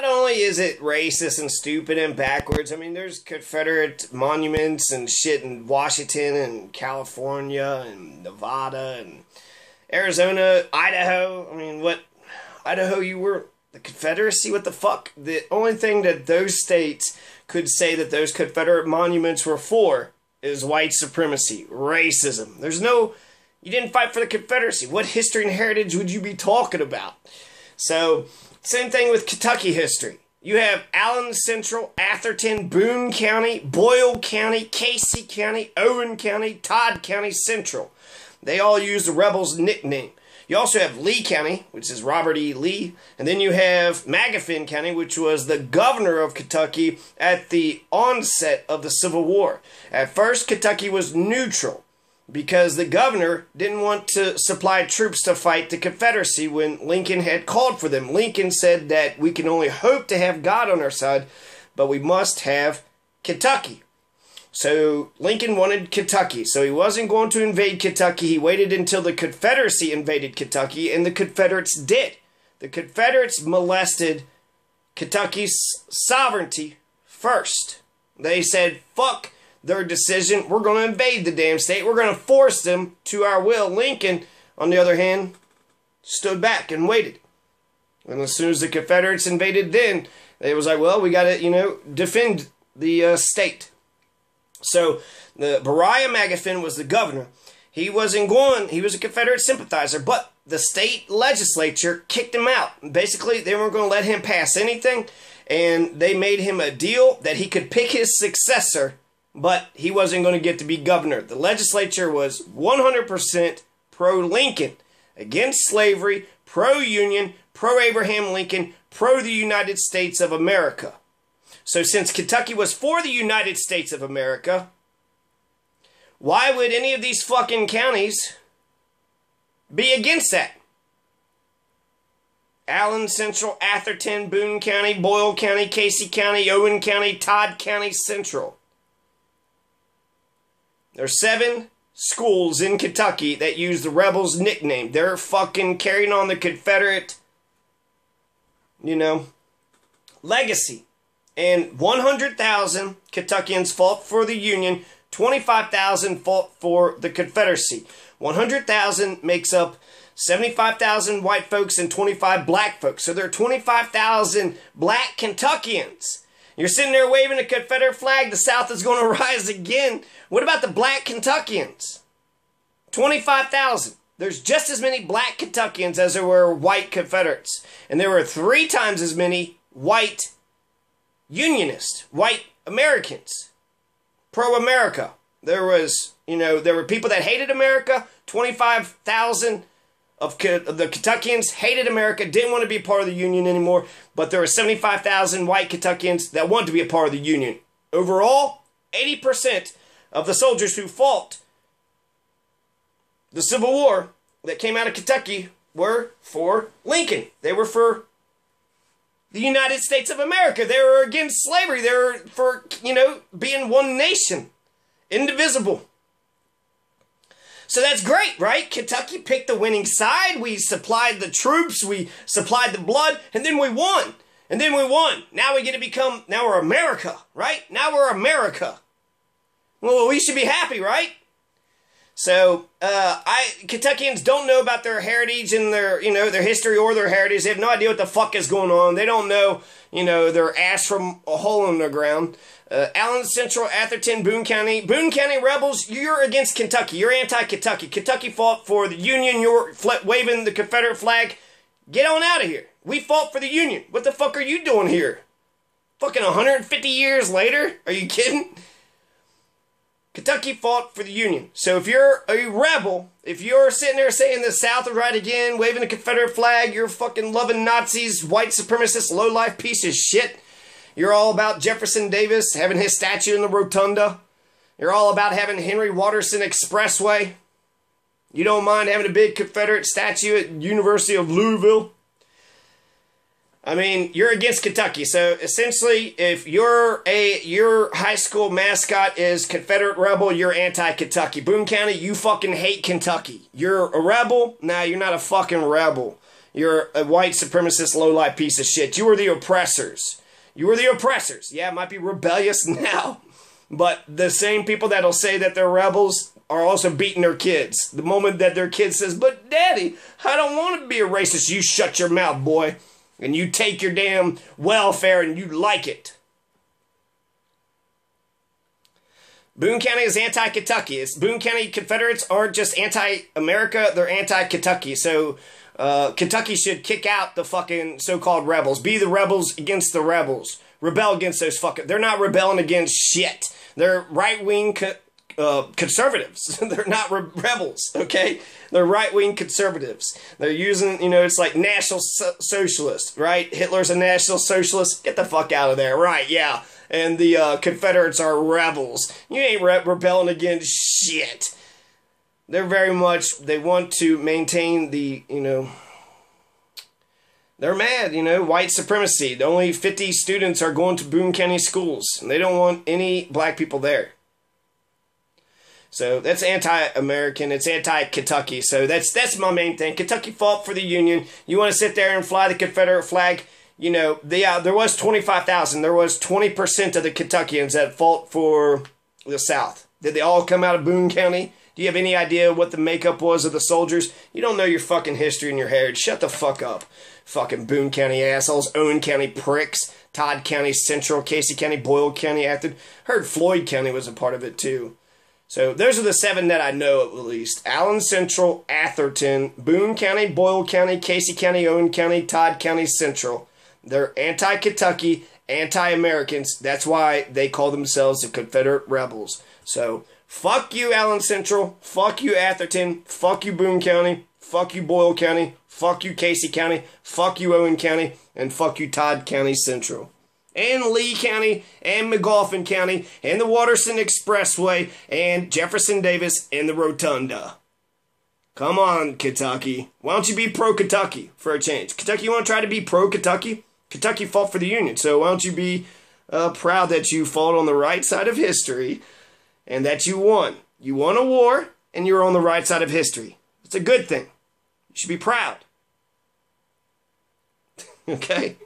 not only is it racist and stupid and backwards, I mean, there's Confederate monuments and shit in Washington and California and Nevada and Arizona, Idaho. I mean, what? Idaho, you were the Confederacy? What the fuck? The only thing that those states could say that those Confederate monuments were for is white supremacy, racism. There's no... You didn't fight for the Confederacy. What history and heritage would you be talking about? So, same thing with Kentucky history. You have Allen Central, Atherton, Boone County, Boyle County, Casey County, Owen County, Todd County Central. They all use the rebels' nickname. You also have Lee County, which is Robert E. Lee. And then you have Magaffin County, which was the governor of Kentucky at the onset of the Civil War. At first, Kentucky was neutral, because the governor didn't want to supply troops to fight the Confederacy when Lincoln had called for them. Lincoln said that we can only hope to have God on our side, but we must have Kentucky. So Lincoln wanted Kentucky, so he wasn't going to invade Kentucky. He waited until the Confederacy invaded Kentucky, and the Confederates did. The Confederates molested Kentucky's sovereignty first. They said, fuck their decision. We're going to invade the damn state. We're going to force them to our will. Lincoln, on the other hand, stood back and waited. And as soon as the Confederates invaded, then it was like, well, we got to, defend the state. So the Beriah Magaffin was the governor. He wasn't going. He was a Confederate sympathizer, but the state legislature kicked him out. Basically, they weren't going to let him pass anything, and they made him a deal that he could pick his successor, but he wasn't going to get to be governor. The legislature was 100% pro-Lincoln, against slavery, pro-Union, pro-Abraham Lincoln, pro-the United States of America. So since Kentucky was for the United States of America, why would any of these fucking counties be against that? Allen Central, Atherton, Boone County, Boyle County, Casey County, Owen County, Todd County Central. There's 7 schools in Kentucky that use the rebels' nickname. They're fucking carrying on the Confederate, legacy. And 100,000 Kentuckians fought for the Union. 25,000 fought for the Confederacy. 100,000 makes up 75,000 white folks and 25 black folks. So there are 25,000 black Kentuckians. You're sitting there waving a Confederate flag. The South is going to rise again. What about the black Kentuckians? 25,000. There's just as many black Kentuckians as there were white Confederates. And there were 3 times as many white Unionists, white Americans, pro-America. There was, there were people that hated America. 25,000 of the Kentuckians hated America, didn't want to be a part of the Union anymore, but there were 75,000 white Kentuckians that wanted to be a part of the Union. Overall, 80% of the soldiers who fought the Civil War that came out of Kentucky were for Lincoln. They were for the United States of America. They were against slavery. They were for, being one nation, indivisible. So that's great, right? Kentucky picked the winning side. We supplied the troops. We supplied the blood. And then we won. And then we won. Now we get to now we're America, right? Now we're America. Well, we should be happy, right? So, Kentuckians don't know about their heritage and their history or their heritage. They have no idea what the fuck is going on. They don't know, their ass from a hole in the ground. Allen Central, Atherton, Boone County rebels, you're against Kentucky. You're anti-Kentucky. Kentucky fought for the Union. You're waving the Confederate flag. Get on out of here. We fought for the Union. What the fuck are you doing here? Fucking 150 years later? Are you kidding? Kentucky fought for the Union. So if you're a rebel, if you're sitting there saying the South is right again, waving the Confederate flag, you're fucking loving Nazis, white supremacists, low-life piece of shit. You're all about Jefferson Davis having his statue in the rotunda. You're all about having Henry Watterson Expressway. You don't mind having a big Confederate statue at University of Louisville. I mean, you're against Kentucky. So essentially, if your high school mascot is Confederate rebel, you're anti-Kentucky. Boone County, you fucking hate Kentucky. You're a rebel? Nah, you're not a fucking rebel. You're a white supremacist, low-life piece of shit. You are the oppressors. You are the oppressors. Yeah, it might be rebellious now, but the same people that'll say that they're rebels are also beating their kids. The moment that their kid says, but Daddy, I don't want to be a racist, you shut your mouth, boy. And you take your damn welfare and you like it. Boone County is anti-Kentucky. Boone County Confederates aren't just anti-America, they're anti-Kentucky. So Kentucky should kick out the fucking so-called rebels. Be the rebels against the rebels. Rebel against those fucking... They're not rebelling against shit. They're right-wing conservatives. They're not rebels, okay? They're right-wing conservatives. They're using, you know, it's like National Socialist, right? Hitler's a National Socialist. Get the fuck out of there, right, yeah. And the Confederates are rebels. You ain't rebelling against shit. They're very much, they want to maintain the, you know, they're mad, you know, white supremacy. The only 50 students are going to Boone County schools, and they don't want any black people there. So that's anti-American, it's anti-Kentucky. So that's my main thing. Kentucky fought for the Union. You want to sit there and fly the Confederate flag? You know, there was 25,000. There was 20% of the Kentuckians that fought for the South. Did they all come out of Boone County? Do you have any idea what the makeup was of the soldiers? You don't know your fucking history and your heritage. Shut the fuck up. Fucking Boone County assholes. Owen County pricks. Todd County Central. Casey County. Boyle County acted. Heard Floyd County was a part of it too. So those are the 7 that I know at least. Allen Central, Atherton, Boone County, Boyle County, Casey County, Owen County, Todd County Central. They're anti-Kentucky, anti-Americans. That's why they call themselves the Confederate Rebels. So, fuck you, Allen Central. Fuck you, Atherton. Fuck you, Boone County. Fuck you, Boyle County. Fuck you, Casey County. Fuck you, Owen County. And fuck you, Todd County Central. And Lee County, and McGoffin County, and the Waterson Expressway, and Jefferson Davis, and the Rotunda. Come on, Kentucky. Why don't you be pro-Kentucky for a change? Kentucky, you want to try to be pro-Kentucky? Kentucky fought for the Union, so why don't you be proud that you fought on the right side of history and that you won. You won a war, and you're on the right side of history. It's a good thing. You should be proud. Okay?